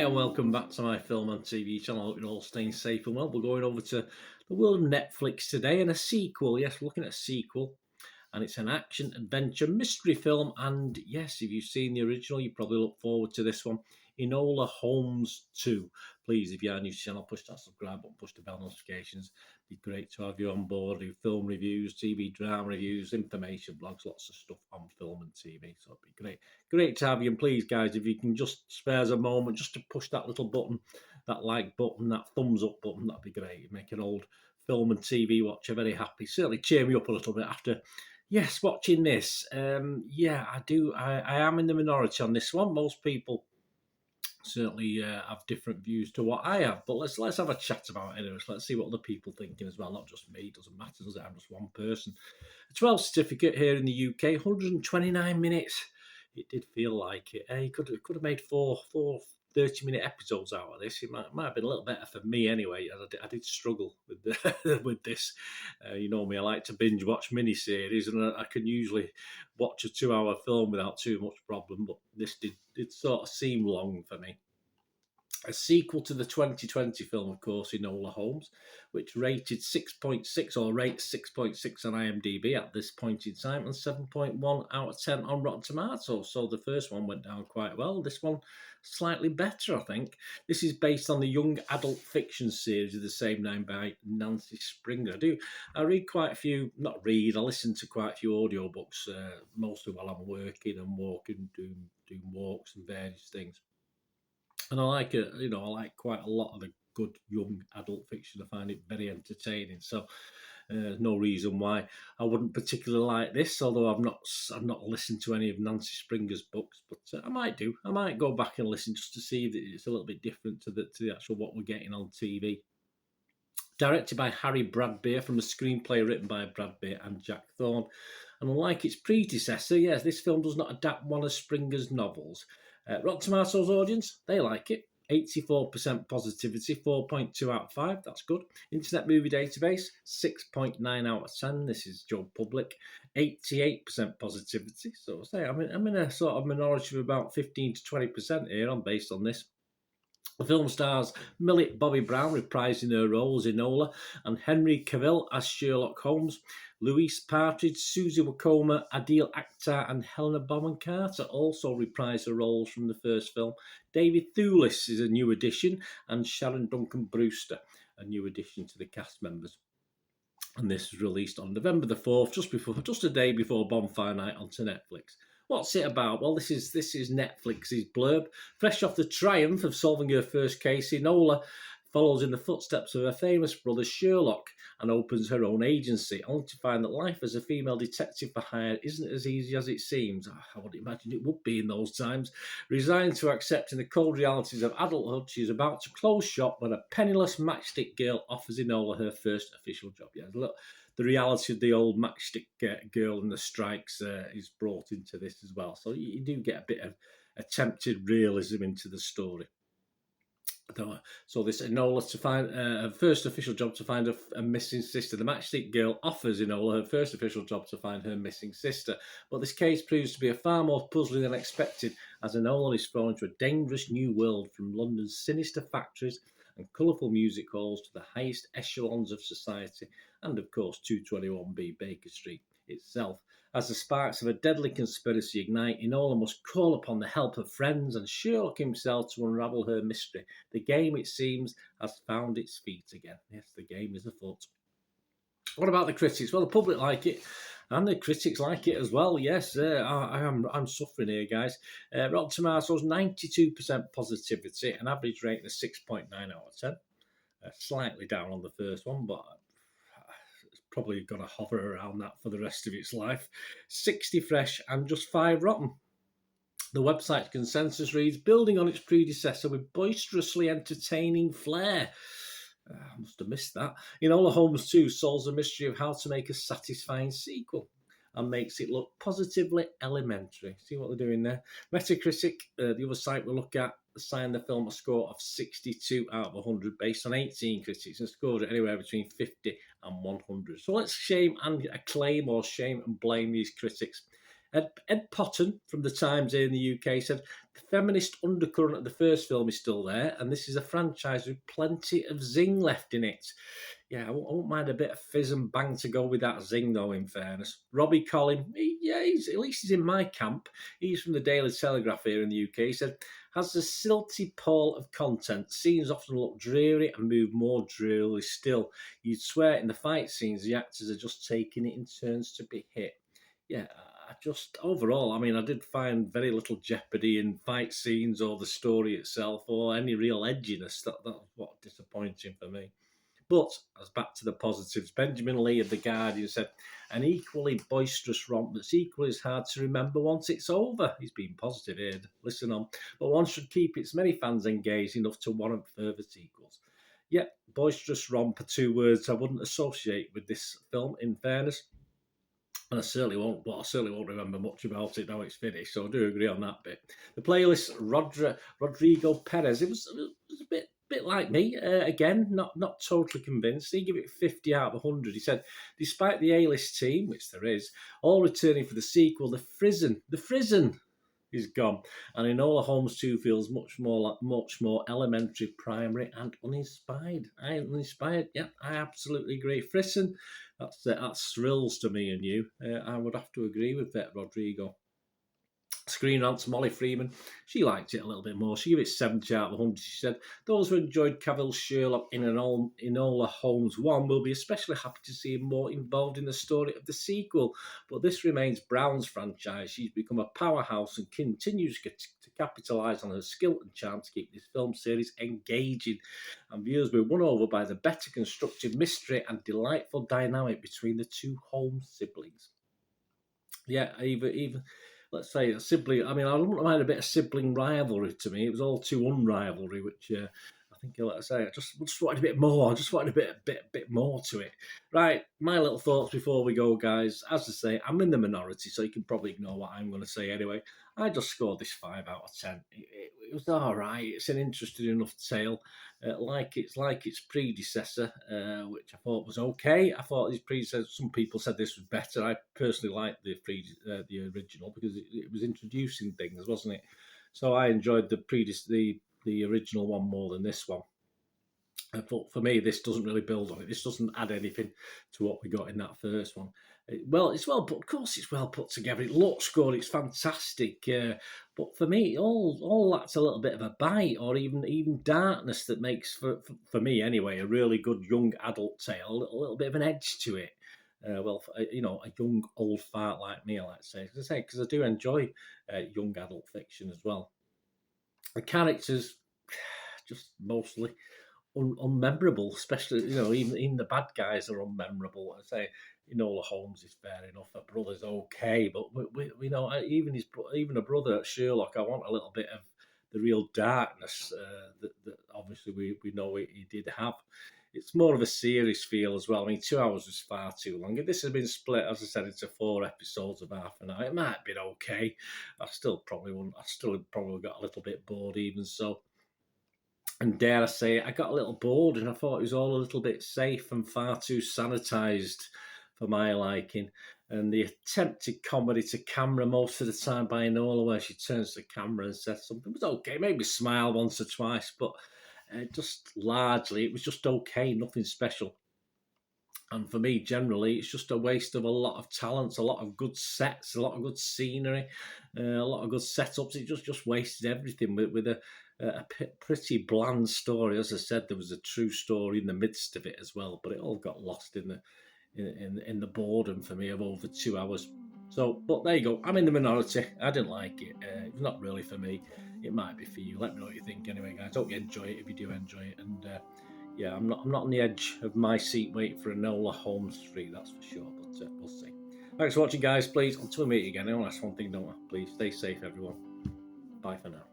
and welcome back to my film and TV channel. I hope you're all staying safe and well. We're going over to the world of Netflix today and a sequel. Yes, we're looking at a sequel, and it's an action adventure mystery film. And yes, if you've seen the original, you probably look forward to this one. Enola Holmes 2. Please, if you are new to the channel, push that subscribe button, push the bell notifications. It'd be great to have you on board. Do film reviews, TV drama reviews, information blogs, lots of stuff on film and TV. So it'd be great to have you. And please, guys, if you can just spare us a moment just to push that little button, that like button, that thumbs up button, that'd be great. It'd make an old film and TV watcher very happy. Certainly cheer me up a little bit after watching this. I do. I am in the minority on this one. Most people certainly have different views to what I have, but let's have a chat about it anyway. Let's see what other people thinking as well, not just me. It doesn't matter, does it? I'm just one person. A 12 certificate here in the UK, 129 minutes. It did feel like it. He could have made four 30-minute episodes out of this. It might have been a little better for me anyway. I did struggle with with this. You know me, I like to binge watch miniseries, and I can usually watch a 2-hour film without too much problem. But this did sort of seem long for me. A sequel to the 2020 film, of course, Enola Holmes, which rated 6.6 or rates 6.6 on IMDB at this point in time and 7.1 out of 10 on Rotten Tomatoes. So the first one went down quite well. This one slightly better, I think. This is based on the young adult fiction series of the same name by Nancy Springer. I read quite a few, I listen to quite a few audiobooks, mostly while I'm working and walking, doing walks and various things. And I like it, I like quite a lot of the good young adult fiction. I find it very entertaining. So no reason why I wouldn't particularly like this, although I've not listened to any of Nancy Springer's books, but I might do. I might go back and listen just to see if it's a little bit different to the actual what we're getting on TV. Directed by Harry Bradbeer from a screenplay written by Bradbeer and Jack Thorne. And unlike its predecessor, yes, this film does not adapt one of Springer's novels. Rotten Tomatoes audience, they like it. 84% positivity, 4.2 out of 5. That's good. Internet Movie Database, 6.9 out of 10. This is Joe Public. 88% positivity. So I'm in a sort of minority of about 15 to 20% here based on this. The film stars Millie Bobby Brown reprising her role as Enola and Henry Cavill as Sherlock Holmes. Louise Partridge, Susie Wacoma, Adil Akhtar and Helena Bonham Carter also reprise their roles from the first film. David Thewlis is a new addition and Sharon Duncan Brewster, a new addition to the cast members. And this was released on November the 4th, just a day before Bonfire Night onto Netflix. What's it about? Well, this is Netflix's blurb. Fresh off the triumph of solving her first case, Enola follows in the footsteps of her famous brother Sherlock and opens her own agency, only to find that life as a female detective for hire isn't as easy as it seems. I would imagine it would be in those times. Resigned to accepting the cold realities of adulthood, she is about to close shop when a penniless matchstick girl offers Enola her first official job. Yeah, look, the reality of the old matchstick girl and the strikes is brought into this as well. So you do get a bit of attempted realism into the story. So this Enola to find her first official job to find a missing sister. The matchstick girl offers Enola her first official job to find her missing sister. But this case proves to be a far more puzzling than expected, as Enola is thrown into a dangerous new world, from London's sinister factories and colourful music halls to the highest echelons of society, and of course 221B Baker Street itself. As the sparks of a deadly conspiracy ignite, Enola must call upon the help of friends and Sherlock himself to unravel her mystery. The game, it seems, has found its feet again. Yes, the game is afoot. What about the critics? Well, the public like it, and the critics like it as well. Yes, I'm suffering here, guys. Rotten Tomatoes, 92% positivity, an average rating of 6.9 out of 10. Slightly down on the first one, but it's probably going to hover around that for the rest of its life. 60 fresh and just 5 rotten. The website's consensus reads, building on its predecessor with boisterously entertaining flair. I must have missed that. Enola Holmes 2 solves the mystery of how to make a satisfying sequel and makes it look positively elementary. See what they're doing there? Metacritic, the other site we'll look at, assigned the film a score of 62 out of 100 based on 18 critics and scored it anywhere between 50 and 100. So let's shame and acclaim, or shame and blame, these critics. Ed Potton from the Times here in the UK said the feminist undercurrent of the first film is still there, and this is a franchise with plenty of zing left in it. Yeah, I won't mind a bit of fizz and bang to go with that zing, though, in fairness. Robbie Collin, at least he's in my camp. He's from the Daily Telegraph here in the UK. He said, has the silty pall of content. Scenes often look dreary and move more drearily still. You'd swear in the fight scenes the actors are just taking it in turns to be hit. Yeah, I just overall, I mean, I did find very little jeopardy in fight scenes or the story itself or any real edginess. That's what disappointing for me. But as back to the positives, Benjamin Lee of The Guardian said, an equally boisterous romp that's equally as hard to remember once it's over. He's been positive here. Listen on. But one should keep its many fans engaged enough to warrant further sequels. Yet, boisterous romp are two words I wouldn't associate with this film, in fairness. And I certainly won't remember much about it now it's finished, so I do agree on that bit. The playlist, Rodrigo Perez, it was a bit like me. Again, not totally convinced. He gave it 50 out of 100. He said, despite the A-list team, which there is, all returning for the sequel, the Frizen is gone. And Enola Holmes 2 feels much more elementary, primary, and uninspired. Yeah, I absolutely agree. Frissen, that's thrills to me and you. I would have to agree with that, Rodrigo. Screen Rant's Molly Freeman, she liked it a little bit more. She gave it 70 out of 100. She said, those who enjoyed Cavill's Sherlock in Enola Holmes 1 will be especially happy to see him more involved in the story of the sequel. But this remains Brown's franchise. She's become a powerhouse and continues to capitalise on her skill and charm to keep this film series engaging. And viewers were won over by the better constructed mystery and delightful dynamic between the two Holmes siblings. Yeah, even let's say a sibling. I mean, I wouldn't mind a bit of sibling rivalry to me. It was all too unrivalry, which I think, like I say, I just wanted a bit more. I just wanted a bit more to it. Right, my little thoughts before we go, guys. As I say, I'm in the minority, so you can probably ignore what I'm going to say anyway. I just scored this 5 out of 10. It was all right. It's an interesting enough tale, like its predecessor, which I thought was okay. I thought his predecessor. Some people said this was better. I personally liked the original because it was introducing things, wasn't it? So I enjoyed the original one more than this one. But for me, this doesn't really build on it. This doesn't add anything to what we got in that first one. Well, it's well put. Of course, it's well put together. It looks good. It's fantastic. But for me, all that's a little bit of a bite, or even darkness that makes for me anyway a really good young adult tale. A little bit of an edge to it. A young old fart like me, I like to say, because I do enjoy young adult fiction as well. The characters just mostly unmemorable, especially even the bad guys are unmemorable. I say Enola Holmes is fair enough. Her brother's okay, but we know even a brother Sherlock. I want a little bit of the real darkness that obviously we know he did have. It's more of a series feel as well. I mean, 2 hours was far too long. If this had been split, as I said, into 4 episodes of half an hour, it might have been okay. I still probably got a little bit bored even so. And dare I say it, I got a little bored and I thought it was all a little bit safe and far too sanitised for my liking. And the attempted comedy to camera most of the time by Enola, where she turns to the camera and says something, was okay. Maybe smile once or twice, but just largely it was just okay, nothing special. And for me, generally, it's just a waste of a lot of talents, a lot of good sets, a lot of good scenery, a lot of good setups. It just wasted everything with a pretty bland story. As I said, there was a true story in the midst of it as well, but it all got lost in the boredom for me of over 2 hours. So, but there you go. I'm in the minority. I didn't like it. It's not really for me. It might be for you. Let me know what you think anyway, guys. Hope you enjoy it if you do enjoy it. And yeah, I'm not on the edge of my seat waiting for Enola Holmes 3, that's for sure. But we'll see. Thanks for watching, guys. Please, until we meet again, I want to ask one thing, don't I? Please stay safe, everyone. Bye for now.